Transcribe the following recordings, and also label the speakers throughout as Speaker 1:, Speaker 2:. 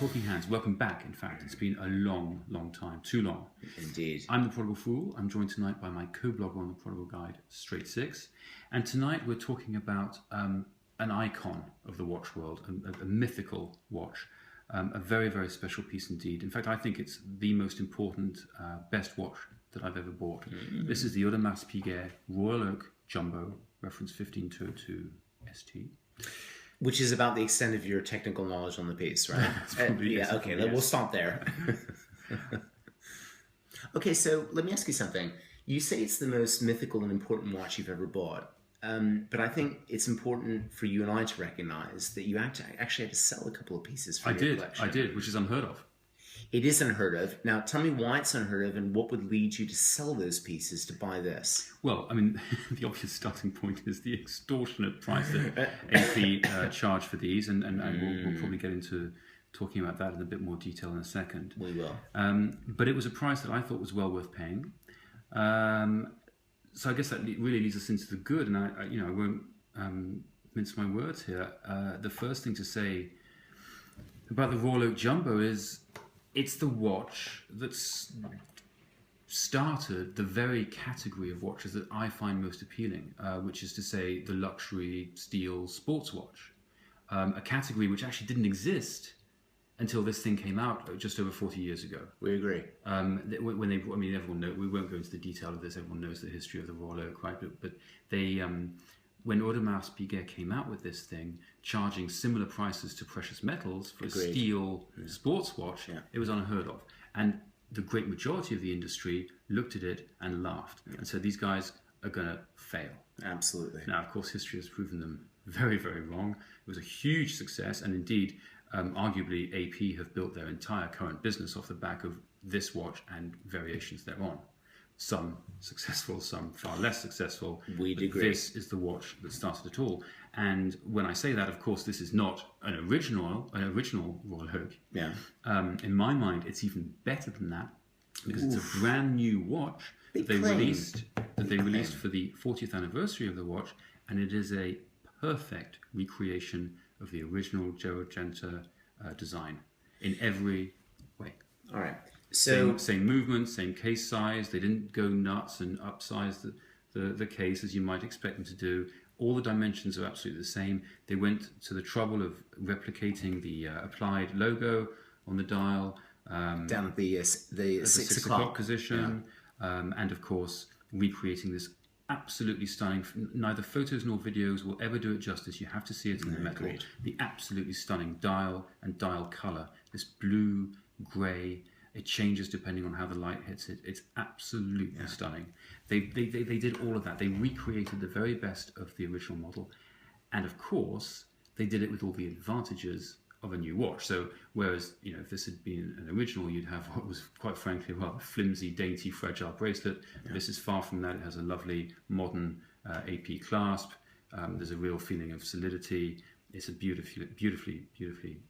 Speaker 1: Talking Hands, welcome back. In fact, it's been a long, long time, too long.
Speaker 2: Indeed.
Speaker 1: I'm the Prodigal Fool. I'm joined tonight by my co-blogger on the Prodigal Guide, Straight Six. And tonight we're talking about an icon of the watch world, a mythical watch, a very, very special piece indeed. In fact, I think it's the most important, best watch that I've ever bought. This is the Audemars Piguet Royal Oak Jumbo, reference 15202 ST.
Speaker 2: Which is about the extent of your technical knowledge on the piece, right?
Speaker 1: Yeah,
Speaker 2: okay, we'll stop there. Okay, so let me ask you something. You say it's the most mythical and important watch you've ever bought, but I think it's important for you and I to recognize that you actually had to sell a couple of pieces from your collection.
Speaker 1: I did, which is unheard of.
Speaker 2: It is unheard of. Now, tell me why it's unheard of and what would lead you to sell those pieces to buy this.
Speaker 1: Well, I mean, the obvious starting point is the extortionate price that AP charge for these, and we'll probably get into talking about that in a bit more detail in a second.
Speaker 2: We will.
Speaker 1: But it was a price that I thought was well worth paying. So I guess that really leads us into the good, and I won't mince my words here. The first thing to say about the Royal Oak Jumbo is it's the watch that's started the very category of watches that I find most appealing, which is to say the luxury steel sports watch, a category which actually didn't exist until this thing came out just over 40 years ago.
Speaker 2: We agree.
Speaker 1: When they, I mean, everyone knows, we won't go into the detail of this, everyone knows the history of the Royal Oak, right? But they, when Audemars Piguet came out with this thing, charging similar prices to precious metals for a steel sports watch, it was unheard of. And the great majority of the industry looked at it and laughed and said, these guys are going to fail.
Speaker 2: Absolutely.
Speaker 1: Now, of course, history has proven them very, very wrong. It was a huge success, and indeed, arguably, AP have built their entire current business off the back of this watch and variations thereon. Some successful, some far less successful.
Speaker 2: We'd agree.
Speaker 1: This is the watch that started it all. And when I say that, of course, this is not an original Royal Oak.
Speaker 2: Yeah.
Speaker 1: In my mind, it's even better than that because it's a brand new watch that they released for the 40th anniversary of the watch, and it is a perfect recreation of the original Genta design in every way.
Speaker 2: All right. So
Speaker 1: same movement, same case size. They didn't go nuts and upsize the case as you might expect them to do. All the dimensions are absolutely the same. They went to the trouble of replicating the applied logo on the dial
Speaker 2: down at the 6
Speaker 1: o'clock position, and of course recreating this absolutely stunning. Neither photos nor videos will ever do it justice. You have to see it in the metal.
Speaker 2: Great.
Speaker 1: The absolutely stunning dial and dial color. This blue, grey. It changes depending on how the light hits it. It's absolutely stunning. They did all of that. They recreated the very best of the original model. And of course, they did it with all the advantages of a new watch. So whereas, if this had been an original, you'd have what was quite frankly, a flimsy, dainty, fragile bracelet. This is far from that. It has a lovely modern AP clasp. There's a real feeling of solidity. It's a beautifully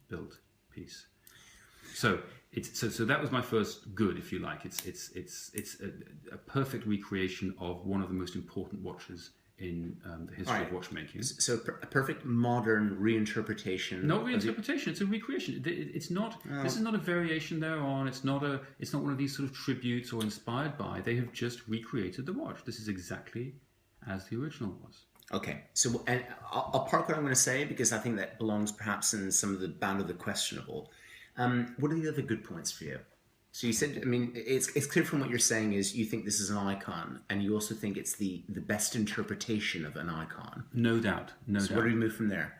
Speaker 1: built piece. So that was my first good, if you like. It's a perfect recreation of one of the most important watches in the history of watchmaking.
Speaker 2: So a perfect modern reinterpretation.
Speaker 1: Not reinterpretation; it's a recreation. It's not. This is not a variation thereon. It's not one of these sort of tributes or inspired by. They have just recreated the watch. This is exactly as the original was.
Speaker 2: Okay, so and I'll park what I'm going to say because I think that belongs perhaps in some of the band of the questionable. What are the other good points for you? So you said, it's clear from what you're saying is you think this is an icon, and you also think it's the best interpretation of an icon.
Speaker 1: No doubt, no doubt.
Speaker 2: So where do we move from there?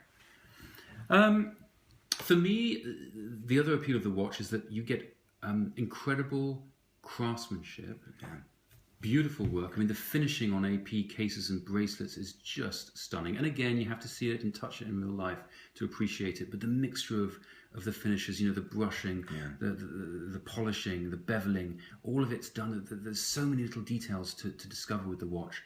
Speaker 1: For me, the other appeal of the watch is that you get incredible craftsmanship, beautiful work. The finishing on AP cases and bracelets is just stunning. And again, you have to see it and touch it in real life to appreciate it. But the mixture of the finishes, the brushing, the polishing, the beveling, all of it's done. There's so many little details to discover with the watch.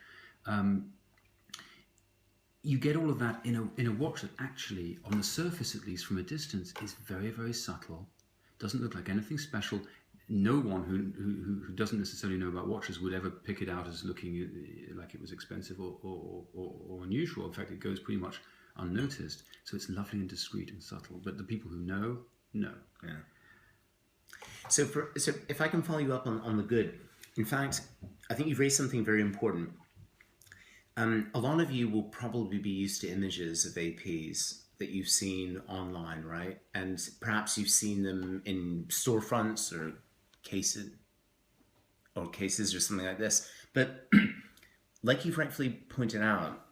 Speaker 1: You get all of that in a watch that actually, on the surface at least, from a distance, is very, very subtle. Doesn't look like anything special. No one who doesn't necessarily know about watches would ever pick it out as looking like it was expensive or unusual. In fact, it goes pretty much unnoticed. So it's lovely and discreet and subtle. But the people who know No.
Speaker 2: Yeah. So if I can follow you up on the good, in fact, I think you've raised something very important. A lot of you will probably be used to images of APs that you've seen online, right? And perhaps you've seen them in storefronts or cases or something like this. But like you've rightfully pointed out,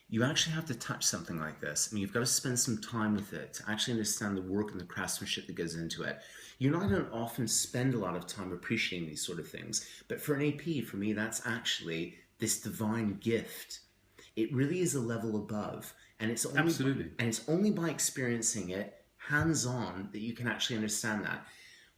Speaker 2: you actually have to touch something like this. I mean, you've got to spend some time with it to actually understand the work and the craftsmanship that goes into it. You and I don't often spend a lot of time appreciating these sort of things, but for an AP, for me, that's actually this divine gift. It really is a level above, and it's only
Speaker 1: Absolutely.
Speaker 2: and it's only by experiencing it hands-on that you can actually understand that.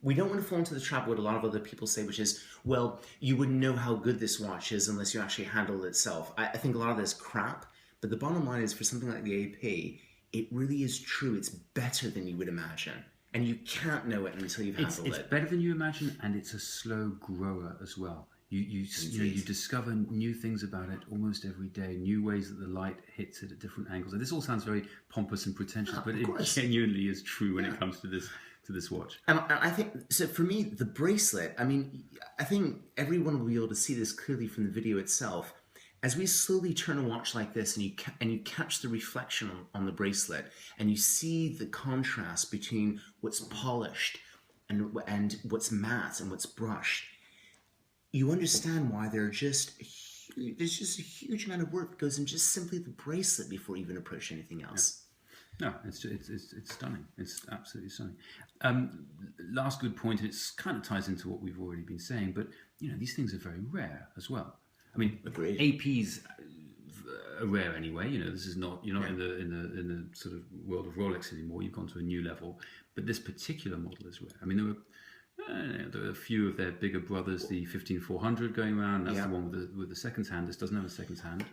Speaker 2: We don't want to fall into the trap of what a lot of other people say, which is, well, you wouldn't know how good this watch is unless you actually handle it itself. I think a lot of this crap, but the bottom line is for something like the AP, it really is true. It's better than you would imagine. And you can't know it until you've handled it.
Speaker 1: It's better than you imagine, and it's a slow grower as well. You discover new things about it almost every day, new ways that the light hits it at different angles. And this all sounds very pompous and pretentious, but it genuinely is true when it comes to this watch.
Speaker 2: And I think, so for me, the bracelet, I mean, I think everyone will be able to see this clearly from the video itself. As we slowly turn a watch like this and you catch the reflection on the bracelet and you see the contrast between what's polished and what's matte and what's brushed, you understand why there's just a huge amount of work that goes in just simply the bracelet before you even approach anything else.
Speaker 1: No, it's stunning. It's absolutely stunning. Last good point, and it kind of ties into what we've already been saying, but these things are very rare as well. I mean,
Speaker 2: Agreed.
Speaker 1: APs are rare anyway. This is not you're not in the sort of world of Rolex anymore. You've gone to a new level. But this particular model is rare. I mean, there were a few of their bigger brothers, the 15400 going around. That's the one with the second hand. This doesn't have a second hand.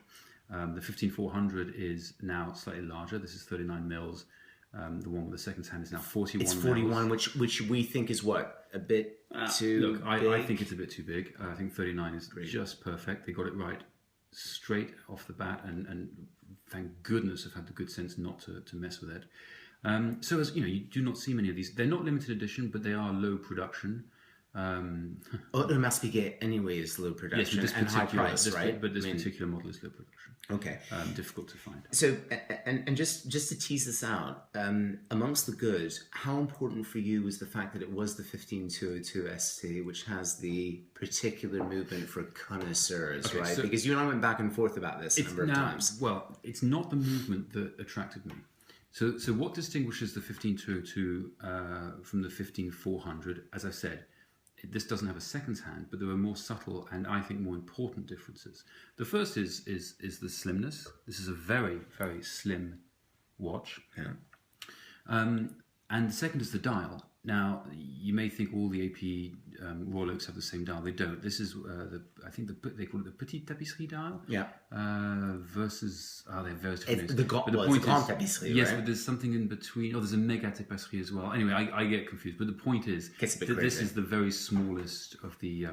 Speaker 1: The 15400 is now slightly larger. This is 39 mils. The one with the second hand is now 41.
Speaker 2: It's 41, which we think is what, a bit too
Speaker 1: look,
Speaker 2: big?
Speaker 1: I think it's a bit too big. I think 39 is just perfect. They got it right straight off the bat, and thank goodness have had the good sense not to mess with it. So as you do not see many of these. They're not limited edition, but they are low production.
Speaker 2: Audemars Piguet anyway is low production and high price, right?
Speaker 1: But this particular model is low production.
Speaker 2: Okay.
Speaker 1: Difficult to find.
Speaker 2: So, and just to tease this out, amongst the good, how important for you was the fact that it was the 15202 ST, which has the particular movement for connoisseurs, right? So because you and I went back and forth about this a number of times.
Speaker 1: Well, it's not the movement that attracted me. So what distinguishes the 15202 from the 15400? As I said, this doesn't have a second hand, but there are more subtle and I think more important differences. The first is the slimness. This is a very, very slim watch.
Speaker 2: Yeah.
Speaker 1: And the second is the dial. Now, you may think all the AP Rolex have the same dial. They don't. This is, I think they call it the Petite Tapisserie dial.
Speaker 2: Yeah.
Speaker 1: Versus, they have various different names.
Speaker 2: The Grande Tapisserie,
Speaker 1: yes,
Speaker 2: right?
Speaker 1: but there's something in between. Oh, there's a Mega Tapisserie as well. Anyway, I get confused. But the point is that this is the very smallest of the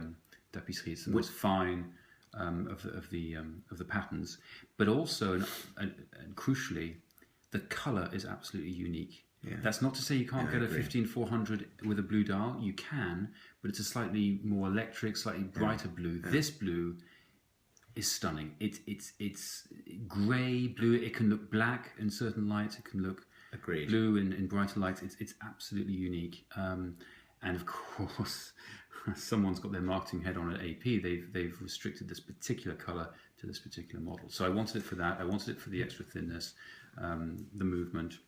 Speaker 1: tapisseries. It's the most fine of the patterns. But also, and crucially, the colour is absolutely unique. Yeah. That's not to say you can't get a 15400 with a blue dial. You can, but it's a slightly more electric, slightly brighter blue. Yeah. This blue is stunning. It's grey blue. It can look black in certain lights. It can look blue in brighter lights. It's absolutely unique. And of course, someone's got their marketing head on at AP. They've restricted this particular colour to this particular model. So I wanted it for that. I wanted it for the extra thinness, the movement.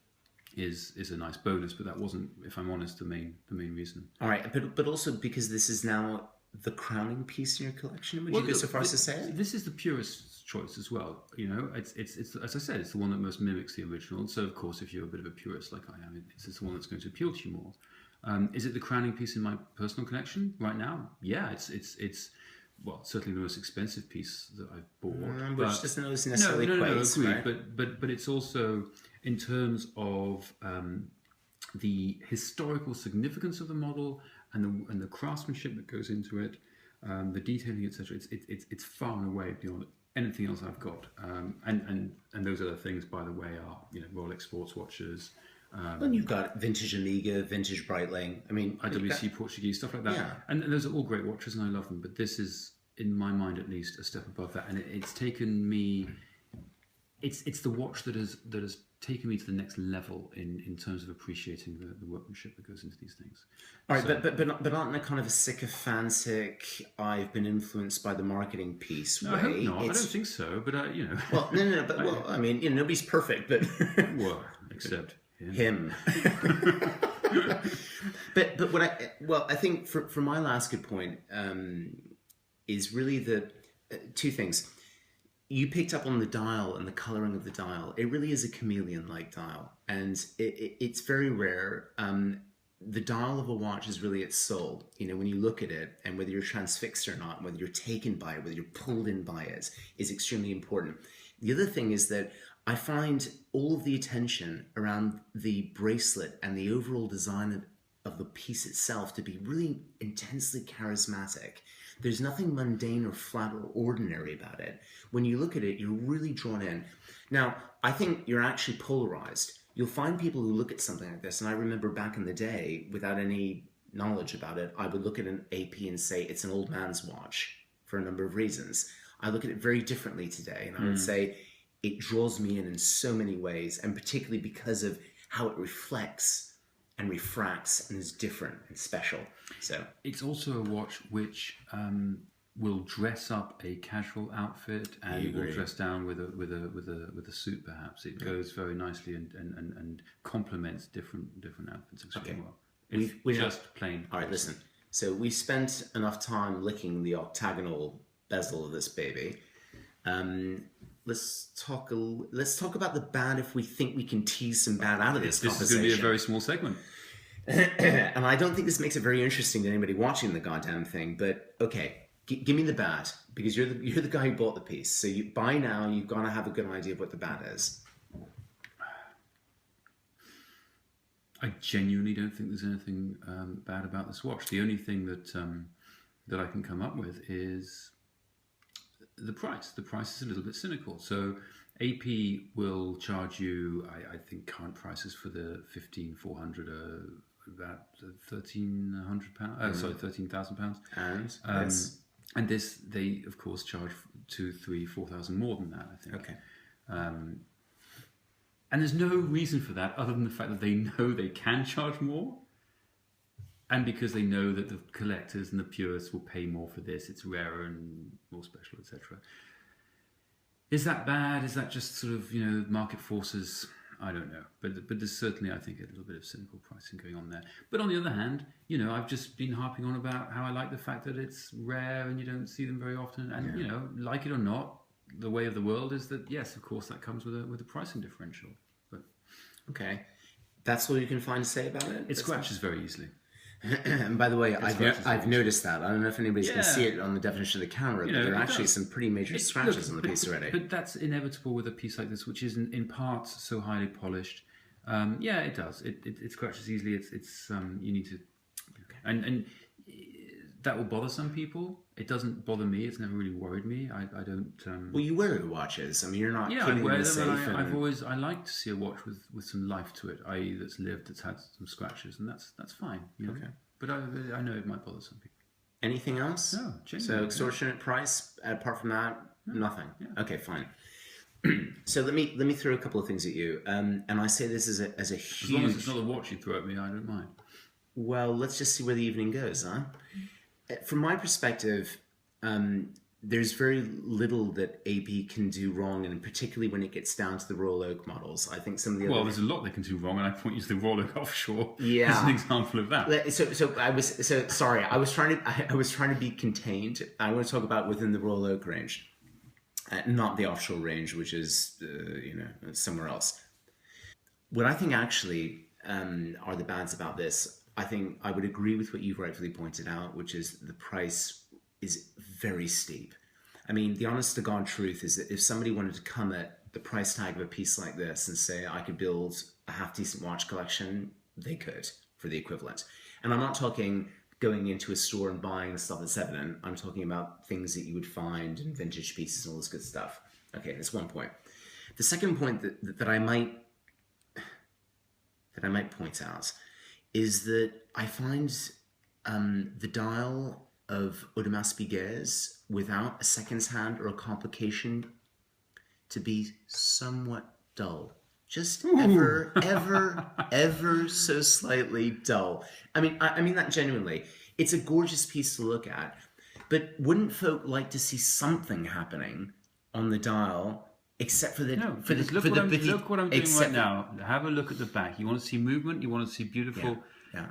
Speaker 1: Is a nice bonus, but that wasn't, if I'm honest, the main reason.
Speaker 2: All right, but also because this is now the crowning piece in your collection. Would you go so far as to say it?
Speaker 1: This is the purest choice as well. It's as I said, it's the one that most mimics the original. So of course, if you're a bit of a purist like I am, it's the one that's going to appeal to you more. Is it the crowning piece in my personal collection right now? Yeah, it's well, certainly the most expensive piece that I've bought.
Speaker 2: Which doesn't necessarily
Speaker 1: agreed.
Speaker 2: Right?
Speaker 1: But it's also in terms of the historical significance of the model and the craftsmanship that goes into it, the detailing, etc. It's far and away beyond anything else I've got. And those other things, by the way, are Rolex sports watches,
Speaker 2: And you've got vintage Amiga, vintage Breitling. I mean,
Speaker 1: IWC Portuguese, stuff like that.
Speaker 2: Yeah.
Speaker 1: And those are all great watches, and I love them. But this is, in my mind at least, a step above that. And it's taken me. It's the watch that has taken me to the next level in terms of appreciating the workmanship that goes into these things.
Speaker 2: All right, but not in a kind of a sycophantic, I've been influenced by the marketing piece way.
Speaker 1: I hope not. I don't think so. But
Speaker 2: Well, no. But I mean, nobody's perfect, but
Speaker 1: well, except
Speaker 2: him. but what I think for my last good point is really the two things. You picked up on the dial and the coloring of the dial. It really is a chameleon-like dial, and it's very rare. The dial of a watch is really its soul. When you look at it, and whether you're transfixed or not, whether you're taken by it, whether you're pulled in by it, is extremely important. The other thing is that I find all of the attention around the bracelet and the overall design of the piece itself to be really intensely charismatic. There's nothing mundane or flat or ordinary about it. When you look at it, you're really drawn in. Now, I think you're actually polarized. You'll find people who look at something like this, and I remember back in the day, without any knowledge about it, I would look at an AP and say it's an old man's watch for a number of reasons. I look at it very differently today, and I would say it draws me in so many ways, and particularly because of how it reflects and refracts and is different and special. So
Speaker 1: it's also a watch which will dress up a casual outfit and will dress down with a suit. Perhaps it goes very nicely and complements different outfits extremely well. It's just plain.
Speaker 2: All right, listen. So we spent enough time licking the octagonal bezel of this baby. Let's talk about the bad if we think we can tease some bad out of this conversation.
Speaker 1: This is going to be a very small segment.
Speaker 2: And I don't think this makes it very interesting to anybody watching the goddamn thing. But okay, give me the bad, because you're the guy who bought the piece. So by now you've got to have a good idea of what the bad is.
Speaker 1: I genuinely don't think there's anything bad about this watch. The only thing that I can come up with is the price. The price is a little bit cynical. So AP will charge you, I think current prices for the 15400 are about £1,300. Sorry, £13,000. And this, they of course charge 2,000, 3,000, 4,000 more than that, I think.
Speaker 2: Okay.
Speaker 1: And there's no reason for that other than the fact that they know they can charge more, and because they know that the collectors and the purists will pay more for this. It's rarer and more special, etc. Is that bad? Is that just sort of market forces? I don't know, but there's certainly, I think, a little bit of cynical pricing going on there. But on the other hand, I've just been harping on about how I like the fact that it's rare and you don't see them very often. And like it or not, the way of the world is that yes, of course, that comes with a pricing differential. But
Speaker 2: okay, that's all you can find to say about it.
Speaker 1: It scratches very easily.
Speaker 2: And by the way, I've noticed that. I don't know if anybody's can see it on the definition of the camera, but there are actually some pretty major scratches on the piece already.
Speaker 1: But that's inevitable with a piece like this, which is in parts so highly polished. Yeah, it does. It scratches easily. It's you need to, and that will bother some people. It doesn't bother me. It's never really worried me. I don't.
Speaker 2: Well, you wear your watches. I mean, you're not.
Speaker 1: Yeah, I wear them. And I like to see a watch with some life to it, i.e., that's lived, that's had some scratches, and that's fine. Okay. But I know it might bother some people.
Speaker 2: Anything else?
Speaker 1: No.
Speaker 2: So extortionate price. Apart from that, nothing. Yeah. Okay, fine. So let me throw a couple of things at you, and I say this as a huge.
Speaker 1: As long as it's not a watch you throw at me, I don't mind.
Speaker 2: Well, let's just see where the evening goes, huh? From my perspective, there's very little that AP can do wrong, and particularly when it gets down to the Royal Oak models. I think some of the other...
Speaker 1: Well, there's a lot they can do wrong, and I point you to the Royal Oak Offshore
Speaker 2: as
Speaker 1: an example of that.
Speaker 2: I was trying to be contained. I want to talk about within the Royal Oak range, not the offshore range, which is somewhere else. What I think actually are the bads about this. I think I would agree with what you've rightfully pointed out, which is the price is very steep. I mean, the honest to God truth is that if somebody wanted to come at the price tag of a piece like this and say, I could build a half-decent watch collection, they could for the equivalent. And I'm not talking going into a store and buying the stuff that's evident. I'm talking about things that you would find in vintage pieces and all this good stuff. Okay, that's one point. The second point that I might... that I might point out is that I find the dial of Audemars Piguet's without a seconds hand or a complication to be somewhat dull. Just ever so slightly dull. I mean that genuinely. It's a gorgeous piece to look at, but wouldn't folk like to see something happening on the dial, except for the
Speaker 1: look what I'm doing right now. Have a look at the back. You want to see movement. You want to see beautiful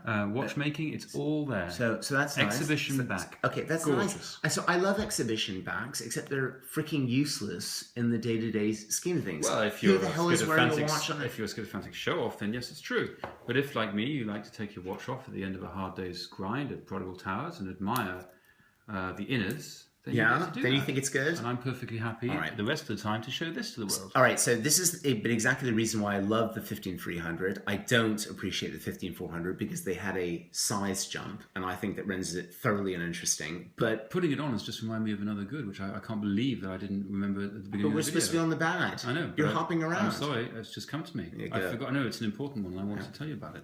Speaker 1: watchmaking. It's all there.
Speaker 2: So that's nice.
Speaker 1: Exhibition back.
Speaker 2: Okay, that's
Speaker 1: gorgeous.
Speaker 2: Nice. So I love exhibition backs, except they're freaking useless in the day-to-day scheme of things.
Speaker 1: Well, if you're a schizophrentic show-off, then yes, it's true. But if, like me, you like to take your watch off at the end of a hard day's grind at Prodigal Towers and admire the inners, then you think it's good? And I'm perfectly happy the rest of the time to show this to the world.
Speaker 2: All right, so this is exactly the reason why I love the 15300. I don't appreciate the 15400 because they had a size jump, and I think that renders it thoroughly uninteresting. But
Speaker 1: putting it on has just reminded me of another good, which I can't believe that I didn't remember at the beginning of the video.
Speaker 2: But we're supposed to be on the bad.
Speaker 1: I know.
Speaker 2: You're hopping around.
Speaker 1: I'm sorry, it's just come to me. I forgot. No, it's an important one, and I wanted to tell you about it.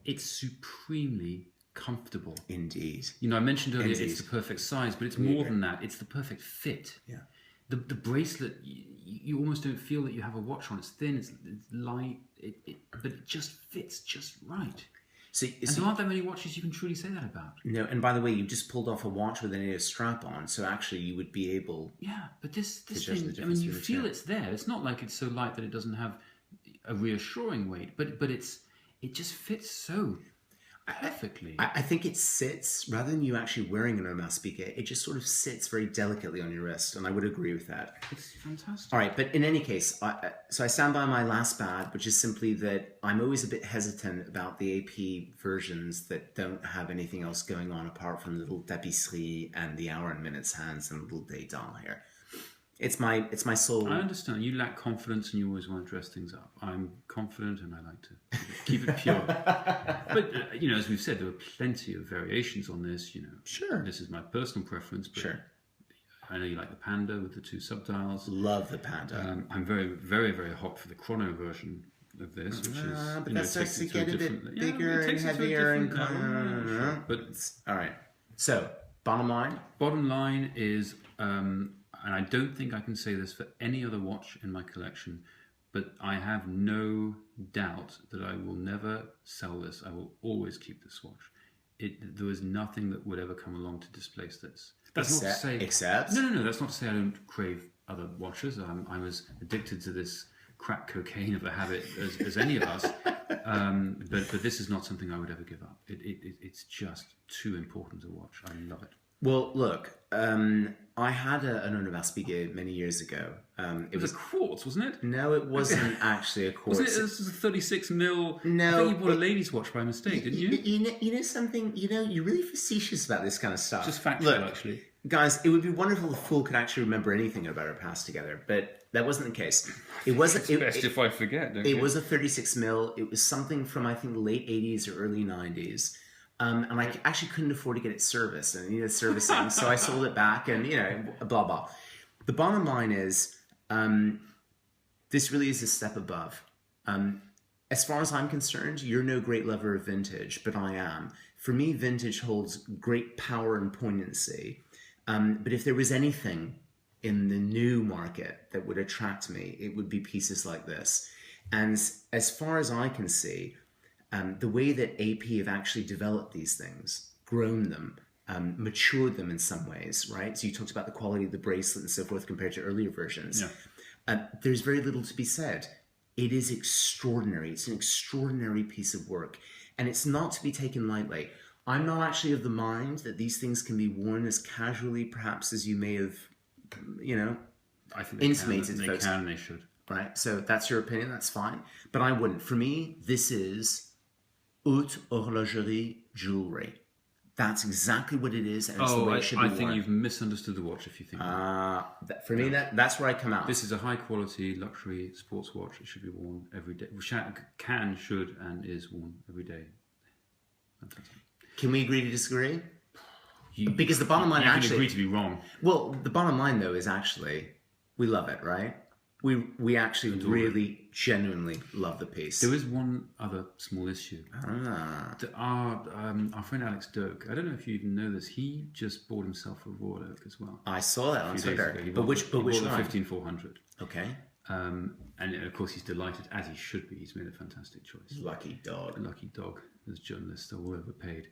Speaker 1: It's supremely comfortable.
Speaker 2: Indeed.
Speaker 1: You know, I mentioned earlier it's the perfect size, but it's more than that. It's the perfect fit.
Speaker 2: Yeah.
Speaker 1: The bracelet, you almost don't feel that you have a watch on. It's thin, it's light, but it just fits just right.
Speaker 2: So
Speaker 1: there aren't that many watches you can truly say that about.
Speaker 2: No, and by the way, you just pulled off a watch with a strap on, so actually you would be able...
Speaker 1: Yeah, but this thing, I mean, you feel it's there. It's not like it's so light that it doesn't have a reassuring weight, but it just fits so... perfectly.
Speaker 2: I think it sits, rather than you actually wearing an Audemars Piguet, it just sort of sits very delicately on your wrist, and I would agree with that.
Speaker 1: It's fantastic.
Speaker 2: All right, but in any case, so I stand by my last bad, which is simply that I'm always a bit hesitant about the AP versions that don't have anything else going on apart from the little tapisserie and the hour and minutes hands and the little day dial here. It's my soul.
Speaker 1: I understand. You lack confidence and you always want to dress things up. I'm confident and I like to keep it pure. But, you know, as we've said, there are plenty of variations on this, you know.
Speaker 2: Sure.
Speaker 1: This is my personal preference. But
Speaker 2: sure.
Speaker 1: I know you like the Panda with the 2 subdials.
Speaker 2: Love the Panda.
Speaker 1: I'm very, very, very hot for the Chrono version of this, which is...
Speaker 2: but that starts to get a bit bigger and heavier and...
Speaker 1: But
Speaker 2: all right. So, bottom line?
Speaker 1: Bottom line is... and I don't think I can say this for any other watch in my collection, but I have no doubt that I will never sell this. I will always keep this watch. There is nothing that would ever come along to displace this. That's not to say...
Speaker 2: Except?
Speaker 1: No. That's not to say I don't crave other watches. I'm as addicted to this crack cocaine of a habit as any of us. But this is not something I would ever give up. It's just too important to watch. I love it.
Speaker 2: Well, look, I had an Audemars Piguet many years ago.
Speaker 1: It was a quartz, wasn't it?
Speaker 2: No, it wasn't actually a quartz.
Speaker 1: Was it? This was a 36 mil.
Speaker 2: No,
Speaker 1: I think you bought a lady's watch by mistake, didn't you?
Speaker 2: You know something. You know, you're really facetious about this kind of stuff.
Speaker 1: Just factual, actually.
Speaker 2: Guys, it would be wonderful if Fool could actually remember anything about our past together, but that wasn't the case. It wasn't.
Speaker 1: It's best if I forget.
Speaker 2: It was a 36 mil. It was something from I think the late 80s or early 90s. And I actually couldn't afford to get it serviced, and it needed servicing, so I sold it back, and you know, blah blah. The bottom line is, this really is a step above. As far as I'm concerned, you're no great lover of vintage, but I am. For me, vintage holds great power and poignancy. But if there was anything in the new market that would attract me, it would be pieces like this. And as far as I can see, the way that AP have actually developed these things, grown them, matured them in some ways, right? So you talked about the quality of the bracelet and so forth compared to earlier versions. Yeah. There's very little to be said. It is extraordinary. It's an extraordinary piece of work. And it's not to be taken lightly. I'm not actually of the mind that these things can be worn as casually, perhaps, as you may have, you know,
Speaker 1: I think
Speaker 2: intimated.
Speaker 1: They can, they should.
Speaker 2: Right? So that's your opinion. That's fine. But I wouldn't. For me, this is haute horlogerie jewelry. That's exactly what it is, and it's the way it should be worn.
Speaker 1: I think you've misunderstood the watch if you think
Speaker 2: for me, that's where I come out.
Speaker 1: This is a high-quality luxury sports watch. It should be worn every day. Can, should, and is worn every day. Fantastic.
Speaker 2: Can we agree to disagree? Because the bottom line
Speaker 1: you
Speaker 2: actually...
Speaker 1: can agree to be wrong.
Speaker 2: Well, the bottom line, though, is actually, we love it, right? We actually really genuinely love the piece.
Speaker 1: There is one other small issue.
Speaker 2: Ah.
Speaker 1: Our friend Alex Doak, I don't know if you even know this, he just bought himself a Royal Oak as well.
Speaker 2: I saw that on Twitter. But which
Speaker 1: the
Speaker 2: line?
Speaker 1: 15400.
Speaker 2: Okay.
Speaker 1: And of course he's delighted, as he should be. He's made a fantastic choice.
Speaker 2: Lucky dog.
Speaker 1: Lucky dog. As journalists are all overpaid.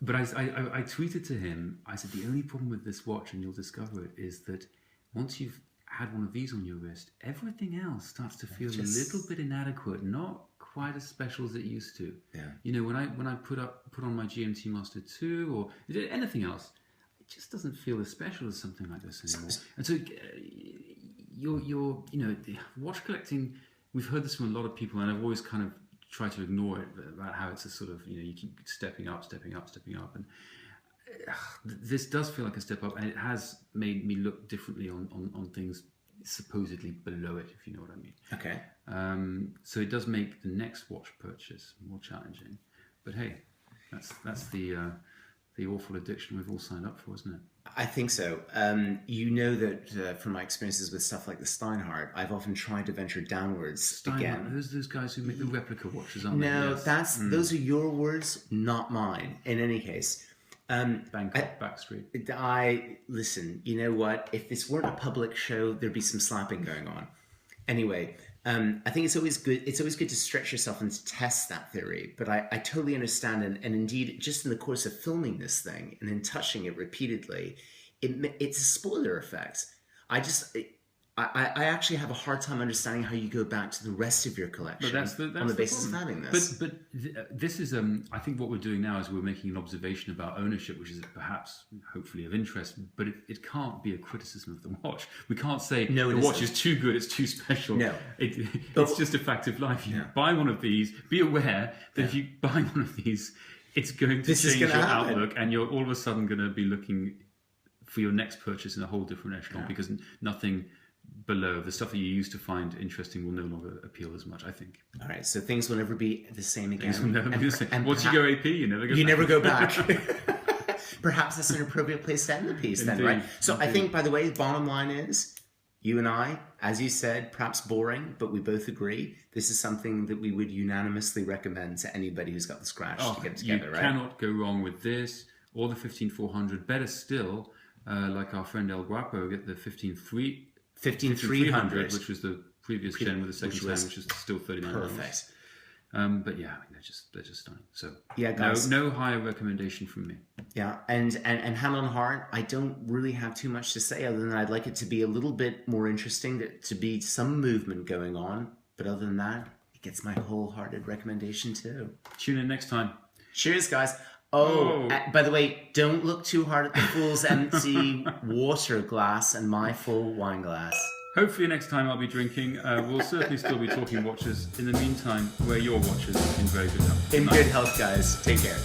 Speaker 1: But I tweeted to him, I said, the only problem with this watch, and you'll discover it, is that once you've had one of these on your wrist, everything else starts to feel a little bit inadequate, not quite as special as it used to.
Speaker 2: Yeah.
Speaker 1: You know, when I put on my GMT Master 2 or anything else, it just doesn't feel as special as something like this anymore. And so watch collecting, we've heard this from a lot of people, and I've always kind of tried to ignore it, about how it's a sort of, you keep stepping up, and this does feel like a step up, and it has made me look differently on things supposedly below it, if you know what I mean.
Speaker 2: Okay.
Speaker 1: So it does make the next watch purchase more challenging, but hey, that's the awful addiction we've all signed up for, isn't it?
Speaker 2: I think so. You know that from my experiences with stuff like the Steinhardt, I've often tried to venture downwards again.
Speaker 1: Those guys who make the replica watches, aren't they?
Speaker 2: No, those are your words, not mine. In any case,
Speaker 1: Bangkok Backstreet.
Speaker 2: Listen. You know what? If this weren't a public show, there'd be some slapping going on. Anyway, I think it's always good. It's always good to stretch yourself and to test that theory. But I totally understand, and indeed, just in the course of filming this thing and then touching it repeatedly, it's a spoiler effect. I actually have a hard time understanding how you go back to the rest of your collection on the basis of having this.
Speaker 1: But this is, I think what we're doing now is we're making an observation about ownership, which is perhaps, hopefully, of interest, but it can't be a criticism of the watch. We can't say the watch is too good, it's too special.
Speaker 2: No.
Speaker 1: It's just a fact of life. You buy one of these, be aware that if you buy one of these, it's going to change your outlook, and you're all of a sudden going to be looking for your next purchase in a whole different echelon, because nothing below the stuff that you used to find interesting will no longer appeal as much, I think.
Speaker 2: All right, so things will never be the same again.
Speaker 1: Things will never be the same. And once you go AP, you never go back.
Speaker 2: Perhaps that's an appropriate place to end the piece.
Speaker 1: Indeed,
Speaker 2: then, right? So
Speaker 1: indeed.
Speaker 2: I think, by the way, the bottom line is, you and I, as you said, perhaps boring, but we both agree, this is something that we would unanimously recommend to anybody who's got the scratch to get together, right?
Speaker 1: You cannot go wrong with this, or the 15400. Better still, like our friend El Guapo, get the 15300, which was the previous gen with the second gen, which is still $39.
Speaker 2: Perfect.
Speaker 1: But yeah, I mean, they're just stunning. So
Speaker 2: yeah, guys,
Speaker 1: no higher recommendation from me.
Speaker 2: Yeah, and hand on heart, I don't really have too much to say other than I'd like it to be a little bit more interesting, to be some movement going on. But other than that, it gets my wholehearted recommendation too.
Speaker 1: Tune in next time.
Speaker 2: Cheers, guys. Oh, by the way, don't look too hard at the fool's empty water glass and my full wine glass.
Speaker 1: Hopefully next time I'll be drinking. We'll certainly still be talking watches. In the meantime, wear your watches in very good health.
Speaker 2: In good health, guys. Take care.